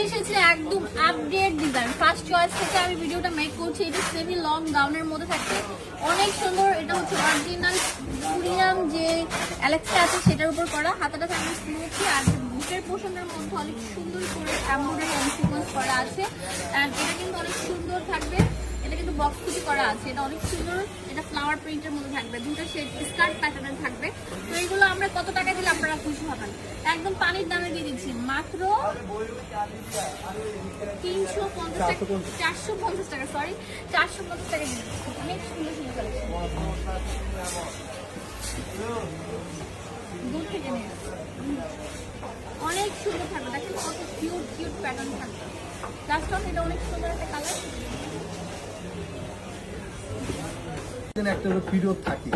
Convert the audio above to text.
এসেছে একদম update design, first choice থেকে আমি ভিডিওটা মেক করছি। এটা সেমি লং গাউনের মধ্যে থাকবে, অনেক সুন্দর। এটা হচ্ছে অরিজিনাল প্রিমিয়াম যে অ্যালেক্সা আছে সেটার উপর করা। হাতাটা থাকবে স্মুথি, আর বুকের পোর্শনের মধ্যে অনেক সুন্দর করে এমব্রয়ডারি এন্ড সিকোয়েন্স করা আছে। এন্ড এটা কিন্তু অনেক সুন্দর থাকবে, এটা কিন্তু বক্স কুচি করা আছে, এটা অনেক সুন্দর। এটা ফ্লাওয়ার প্রিন্টের মধ্যে থাকবে, দুটো স্কার্ট প্যাটার্নের থাকবে। তো এইগুলো আমরা কত টাকা দিলে আপনারা খুশি হবেন? একদম পানির দামে দিয়ে দিচ্ছি, মাত্র 350 টাকা, 450 টাকা, সরি 450 টাকা দিয়ে দিচ্ছি। অনেক সুন্দর সুন্দর কালেকশন, দূর থেকে নিয়ে অনেক সুন্দর থাকবে। দেখেন কত কিউট কিউট প্যাটার্ন থাকবে। লাস্ট অন এটা অনেক সুন্দর একটা কালার। একটা পিরিয়ড থাকে